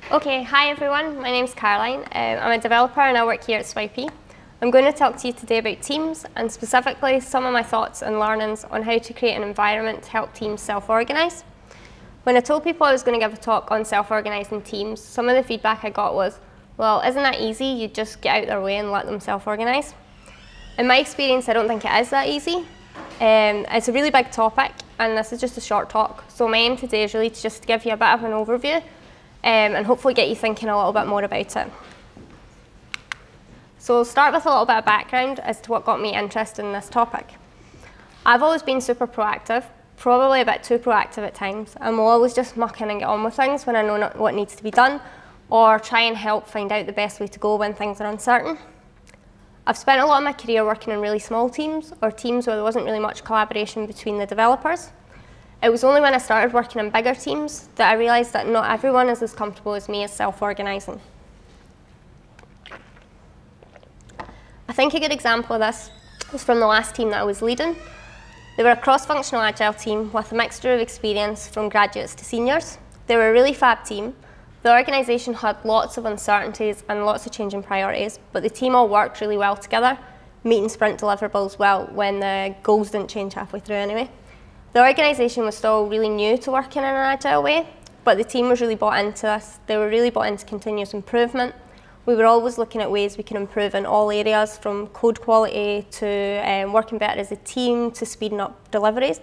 Okay, hi everyone, my name's Caroline. I'm a developer and I work here at Swipey. I'm going to talk to you today about teams and specifically some of my thoughts and learnings on how to create an environment to help teams self-organise. When I told people I was going to give a talk on self-organising teams, some of the feedback I got was, well, isn't that easy? You just get out their way and let them self-organise. In my experience, I don't think it is that easy. It's a really big topic and this is just a short talk. So my aim today is really just to give you a bit of an overview and hopefully get you thinking a little bit more about it. So we'll start with a little bit of background as to what got me interested in this topic. I've always been super proactive, probably a bit too proactive at times, and will always just muck in and get on with things when I know what needs to be done, or try and help find out the best way to go when things are uncertain. I've spent a lot of my career working in really small teams, or teams where there wasn't really much collaboration between the developers. It was only when I started working in bigger teams that I realised that not everyone is as comfortable as me as self-organising. I think a good example of this was from the last team that I was leading. They were a cross-functional Agile team with a mixture of experience from graduates to seniors. They were a really fab team. The organisation had lots of uncertainties and lots of changing priorities, but the team all worked really well together, meeting sprint deliverables well when the goals didn't change halfway through anyway. The organisation was still really new to working in an Agile way, but the team was really bought into this. They were really bought into continuous improvement. We were always looking at ways we can improve in all areas, from code quality to working better as a team to speeding up deliveries.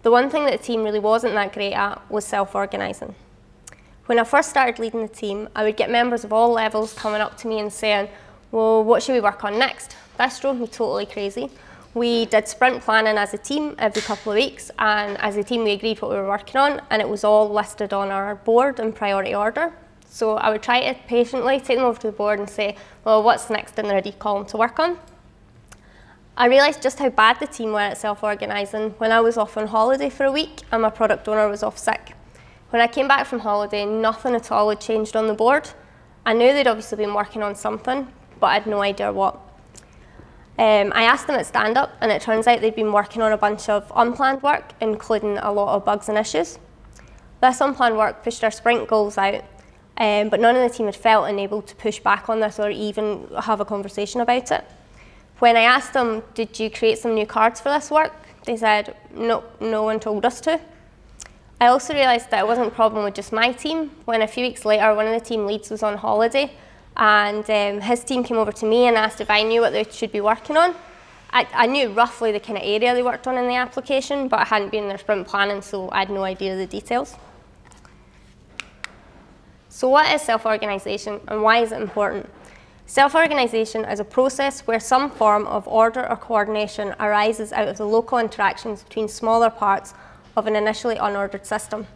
The one thing that the team really wasn't that great at was self-organising. When I first started leading the team, I would get members of all levels coming up to me and saying, well, what should we work on next? This drove me totally crazy. We did sprint planning as a team every couple of weeks, and as a team we agreed what we were working on, and it was all listed on our board in priority order. So I would try to patiently take them over to the board and say, well, what's next in the ready column to work on? I realised just how bad the team were at self-organising when I was off on holiday for a week and my product owner was off sick. When I came back from holiday, nothing at all had changed on the board. I knew they'd obviously been working on something, but I had no idea what. I asked them at stand-up, and it turns out they'd been working on a bunch of unplanned work, including a lot of bugs and issues. This unplanned work pushed our sprint goals out, but none of the team had felt enabled to push back on this or even have a conversation about it. When I asked them, did you create some new cards for this work? They said, no, no one told us to. I also realised that it wasn't a problem with just my team, when a few weeks later one of the team leads was on holiday, and his team came over to me and asked if I knew what they should be working on. I knew roughly the kind of area they worked on in the application, but I hadn't been in their sprint planning, so I had no idea the details. So what is self-organisation and why is it important? Self-organisation is a process where some form of order or coordination arises out of the local interactions between smaller parts of an initially unordered system.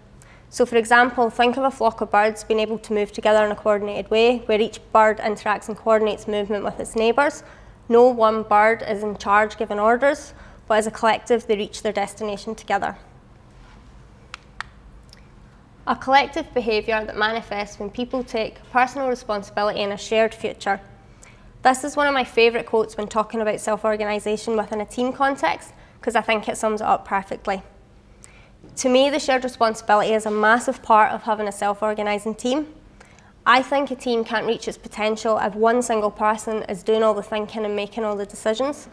So for example, think of a flock of birds being able to move together in a coordinated way, where each bird interacts and coordinates movement with its neighbours. No one bird is in charge giving orders, but as a collective they reach their destination together. A collective behaviour that manifests when people take personal responsibility in a shared future. This is one of my favourite quotes when talking about self-organisation within a team context, because I think it sums it up perfectly. To me, the shared responsibility is a massive part of having a self-organising team. I think a team can't reach its potential if one single person is doing all the thinking and making all the decisions.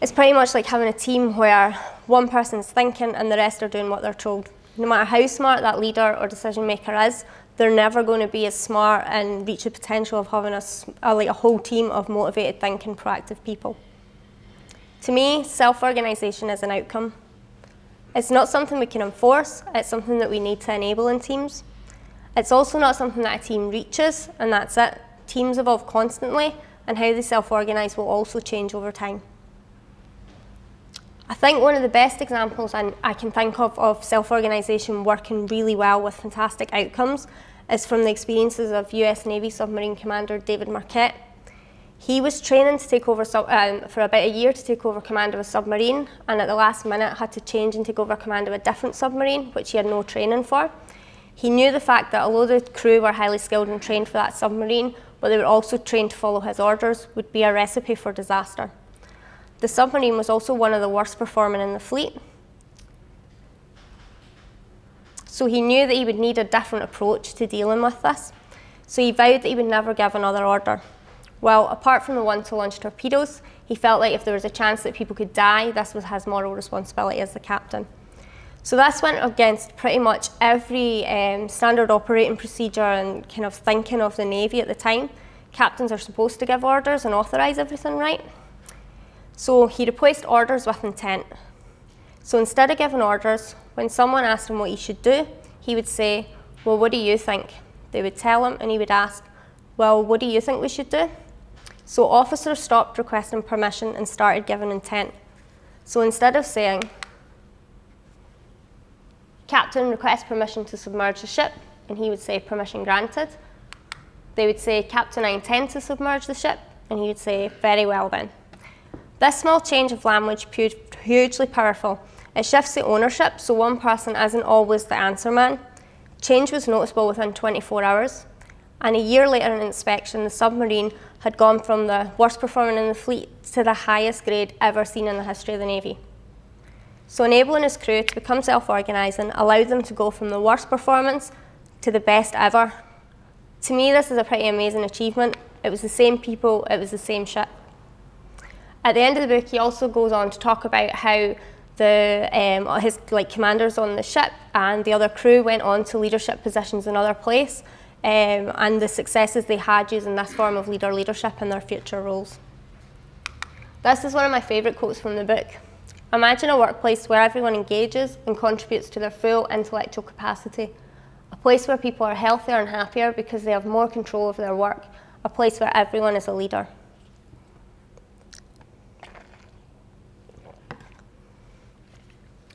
It's pretty much like having a team where one person's thinking and the rest are doing what they're told. No matter how smart that leader or decision maker is, they're never going to be as smart and reach the potential of having a whole team of motivated, thinking, proactive people. To me, self-organisation is an outcome. It's not something we can enforce, it's something that we need to enable in teams. It's also not something that a team reaches, and that's it. Teams evolve constantly, and how they self-organise will also change over time. I think one of the best examples I can think of self-organisation working really well with fantastic outcomes is from the experiences of US Navy submarine commander David Marquette. He was training to take over for about a year to take over command of a submarine, and at the last minute had to change and take over command of a different submarine, which he had no training for. He knew the fact that although the crew were highly skilled and trained for that submarine, but they were also trained to follow his orders, would be a recipe for disaster. The submarine was also one of the worst performing in the fleet. So he knew that he would need a different approach to dealing with this. So he vowed that he would never give another order. Well, apart from the one to launch torpedoes, he felt like if there was a chance that people could die, this was his moral responsibility as the captain. So this went against pretty much every standard operating procedure and kind of thinking of the Navy at the time. Captains are supposed to give orders and authorise everything, right? So he replaced orders with intent. So instead of giving orders, when someone asked him what he should do, he would say, well, what do you think? They would tell him and he would ask, well, what do you think we should do? So officers stopped requesting permission and started giving intent. So instead of saying, Captain requests permission to submerge the ship, and he would say, permission granted, they would say, Captain, I intend to submerge the ship, and he would say, very well then. This small change of language proved hugely powerful. It shifts the ownership, so one person isn't always the answer man. Change was noticeable within 24 hours, and a year later in inspection, the submarine had gone from the worst performing in the fleet to the highest grade ever seen in the history of the Navy. So enabling his crew to become self-organising allowed them to go from the worst performance to the best ever. To me, this is a pretty amazing achievement. It was the same people, it was the same ship. At the end of the book, he also goes on to talk about how his commanders on the ship and the other crew went on to leadership positions in other places, and the successes they had using this form of leadership in their future roles. This is one of my favourite quotes from the book. Imagine a workplace where everyone engages and contributes to their full intellectual capacity. A place where people are healthier and happier because they have more control over their work. A place where everyone is a leader.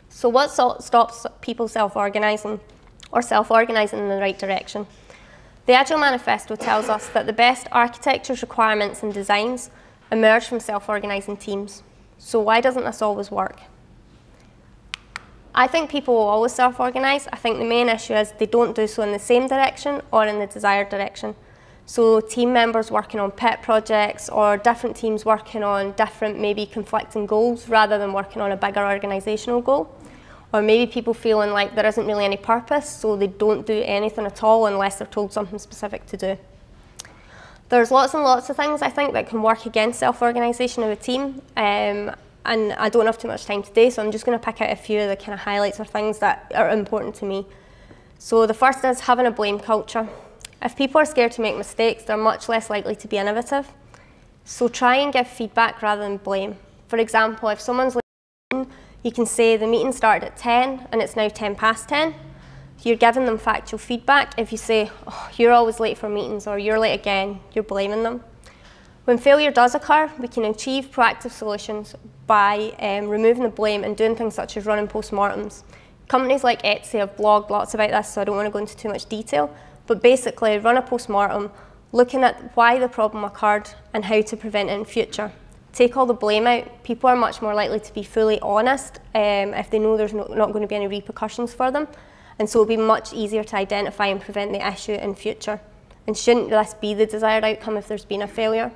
So what stops people self-organising or self-organising in the right direction? The Agile Manifesto tells us that the best architectures, requirements and designs emerge from self-organising teams. So why doesn't this always work? I think people will always self-organise. I think the main issue is they don't do so in the same direction or in the desired direction. So team members working on pet projects or different teams working on different, maybe conflicting goals rather than working on a bigger organisational goal. Or maybe people feeling like there isn't really any purpose, so they don't do anything at all unless they're told something specific to do. There's lots and lots of things I think that can work against self-organisation of a team, and I don't have too much time today, so I'm just going to pick out a few of the kind of highlights or things that are important to me. So the first is having a blame culture. If people are scared to make mistakes, they're much less likely to be innovative. So try and give feedback rather than blame. For example, if someone's late, you can say the meeting started at 10 and it's now 10 past 10. You're giving them factual feedback. If you say, oh, you're always late for meetings or you're late again, you're blaming them. When failure does occur, we can achieve proactive solutions by removing the blame and doing things such as running postmortems. Companies like Etsy have blogged lots about this, so I don't want to go into too much detail, but basically run a postmortem, looking at why the problem occurred and how to prevent it in future. Take all the blame out. People are much more likely to be fully honest if they know there's not going to be any repercussions for them. And so it'll be much easier to identify and prevent the issue in future. And shouldn't this be the desired outcome if there's been a failure?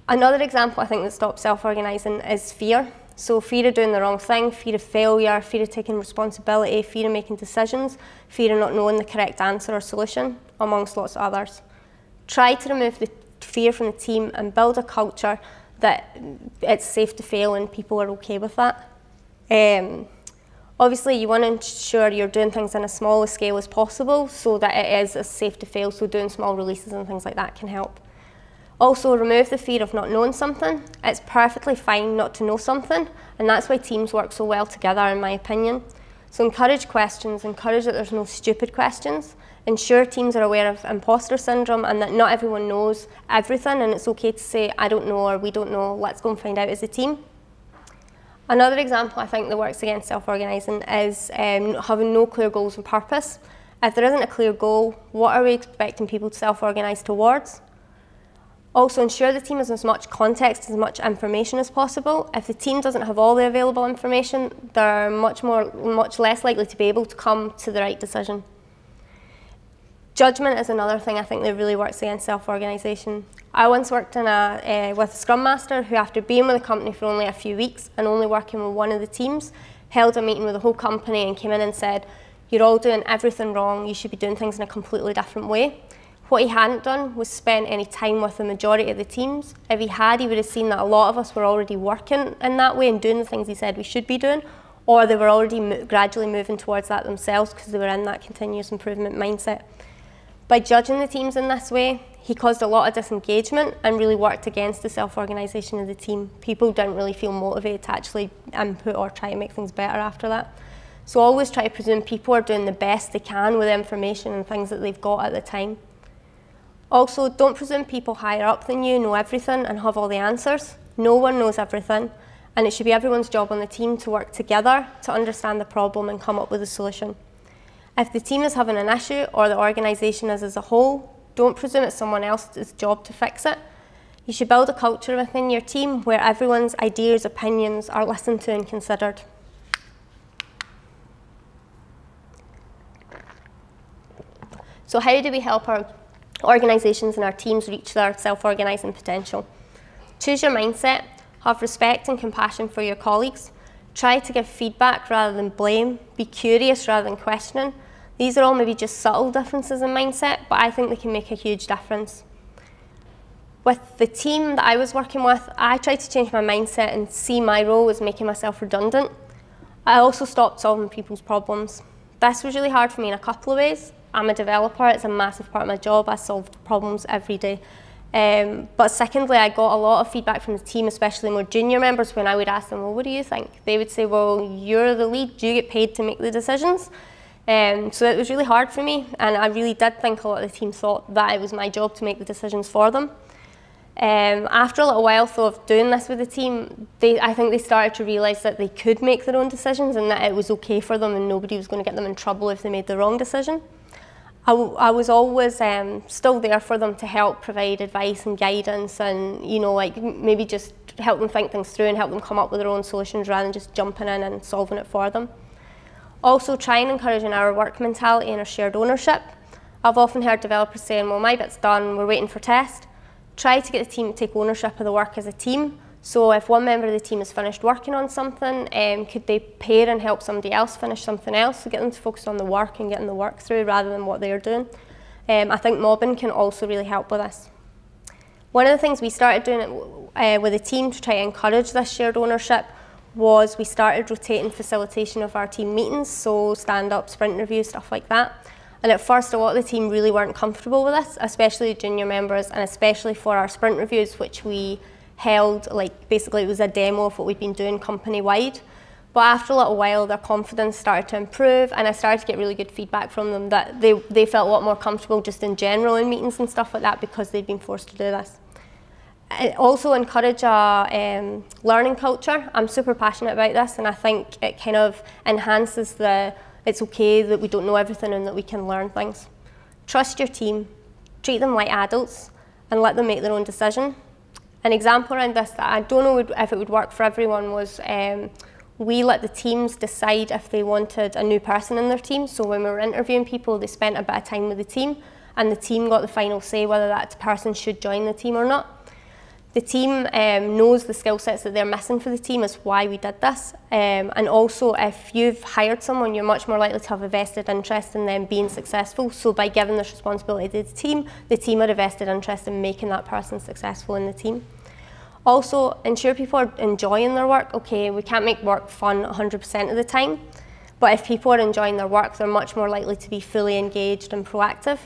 Another example I think that stops self-organising is fear. So fear of doing the wrong thing, fear of failure, fear of taking responsibility, fear of making decisions, fear of not knowing the correct answer or solution, amongst lots of others. Try to remove the fear from the team and build a culture that it's safe to fail and people are okay with that. Obviously, you want to ensure you're doing things on as small a scale as possible so that it is as safe to fail, so doing small releases and things like that can help. Also, remove the fear of not knowing something. It's perfectly fine not to know something, and that's why teams work so well together, in my opinion. So encourage questions, encourage that there's no stupid questions. Ensure teams are aware of imposter syndrome and that not everyone knows everything, and it's okay to say, I don't know, or we don't know, let's go and find out as a team. Another example I think that works against self-organising is having no clear goals and purpose. If there isn't a clear goal, what are we expecting people to self-organise towards? Also, ensure the team has as much context, as much information as possible. If the team doesn't have all the available information, they're much less likely to be able to come to the right decision. Judgment is another thing I think that really works against self-organisation. I once worked with a Scrum Master who, after being with the company for only a few weeks and only working with one of the teams, held a meeting with the whole company and came in and said, you're all doing everything wrong, you should be doing things in a completely different way. What he hadn't done was spend any time with the majority of the teams. If he had, he would have seen that a lot of us were already working in that way and doing the things he said we should be doing, or they were already gradually moving towards that themselves because they were in that continuous improvement mindset. By judging the teams in this way, he caused a lot of disengagement and really worked against the self-organisation of the team. People didn't really feel motivated to actually input or try to make things better after that. So always try to presume people are doing the best they can with the information and things that they've got at the time. Also, don't presume people higher up than you know everything and have all the answers. No one knows everything, and it should be everyone's job on the team to work together to understand the problem and come up with a solution. If the team is having an issue, or the organisation is as a whole, don't presume it's someone else's job to fix it. You should build a culture within your team where everyone's ideas, opinions are listened to and considered. So how do we help our organisations and our teams reach their self-organising potential? Choose your mindset, have respect and compassion for your colleagues, try to give feedback rather than blame, be curious rather than questioning. These are all maybe just subtle differences in mindset, but I think they can make a huge difference. With the team that I was working with, I tried to change my mindset and see my role as making myself redundant. I also stopped solving people's problems. This was really hard for me in a couple of ways. I'm a developer, it's a massive part of my job, I solve problems every day. But secondly, I got a lot of feedback from the team, especially more junior members, when I would ask them, well, what do you think? They would say, well, you're the lead, you get paid to make the decisions. So it was really hard for me, and I really did think a lot of the team thought that it was my job to make the decisions for them. After a little while though of doing this with the team, I think they started to realise that they could make their own decisions and that it was okay for them and nobody was going to get them in trouble if they made the wrong decision. I was always still there for them to help provide advice and guidance and, you know, like maybe just help them think things through and help them come up with their own solutions rather than just jumping in and solving it for them. Also, try and encourage an our work mentality and a shared ownership. I've often heard developers saying, well, my bit's done, we're waiting for test. Try to get the team to take ownership of the work as a team. So if one member of the team has finished working on something, could they pair and help somebody else finish something else to get them to focus on the work and getting the work through rather than what they're doing. I think mobbing can also really help with this. One of the things we started doing with the team to try to encourage this shared ownership was we started rotating facilitation of our team meetings, so stand-up, sprint reviews, stuff like that. And at first, a lot of the team really weren't comfortable with this, especially junior members, and especially for our sprint reviews, which we held, like basically it was a demo of what we'd been doing company-wide. But after a little while, their confidence started to improve, and I started to get really good feedback from them that they felt a lot more comfortable just in general in meetings and stuff like that because they'd been forced to do this. It also encourage a learning culture. I'm super passionate about this, and I think it kind of enhances it's okay that we don't know everything and that we can learn things. Trust your team, treat them like adults, and let them make their own decision. An example around this that I don't know if it would work for everyone was we let the teams decide if they wanted a new person in their team. So when we were interviewing people, they spent a bit of time with the team, and the team got the final say whether that person should join the team or not. The team knows the skill sets that they're missing for the team is why we did this. And also, if you've hired someone, you're much more likely to have a vested interest in them being successful. So by giving this responsibility to the team had a vested interest in making that person successful in the team. Also, ensure people are enjoying their work. Okay, we can't make work fun 100% of the time, but if people are enjoying their work, they're much more likely to be fully engaged and proactive.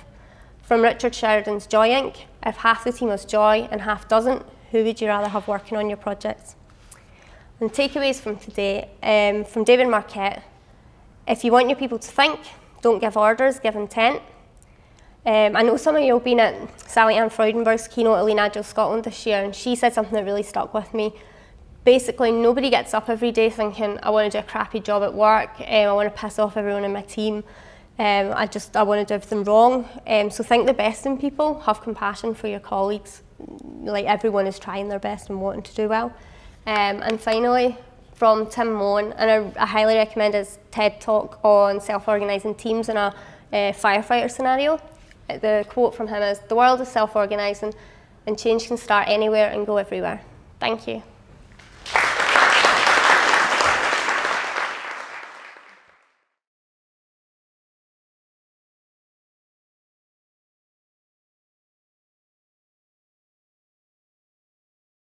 From Richard Sheridan's Joy Inc., if half the team has joy and half doesn't, who would you rather have working on your projects? And takeaways from today, from David Marquette: if you want your people to think, don't give orders, give intent. I know some of you have been at Sally Ann Freudenberg's keynote at Lean Agile Scotland this year, and she said something that really stuck with me. Basically, nobody gets up every day thinking, I want to do a crappy job at work, I want to piss off everyone in my team, I want to do everything wrong. So think the best in people, have compassion for your colleagues. Like everyone is trying their best and wanting to do well. And finally, from Tim Moen, and I highly recommend his TED Talk on self-organising teams in a firefighter scenario. The quote from him is, "The world is self-organising and change can start anywhere and go everywhere." Thank you.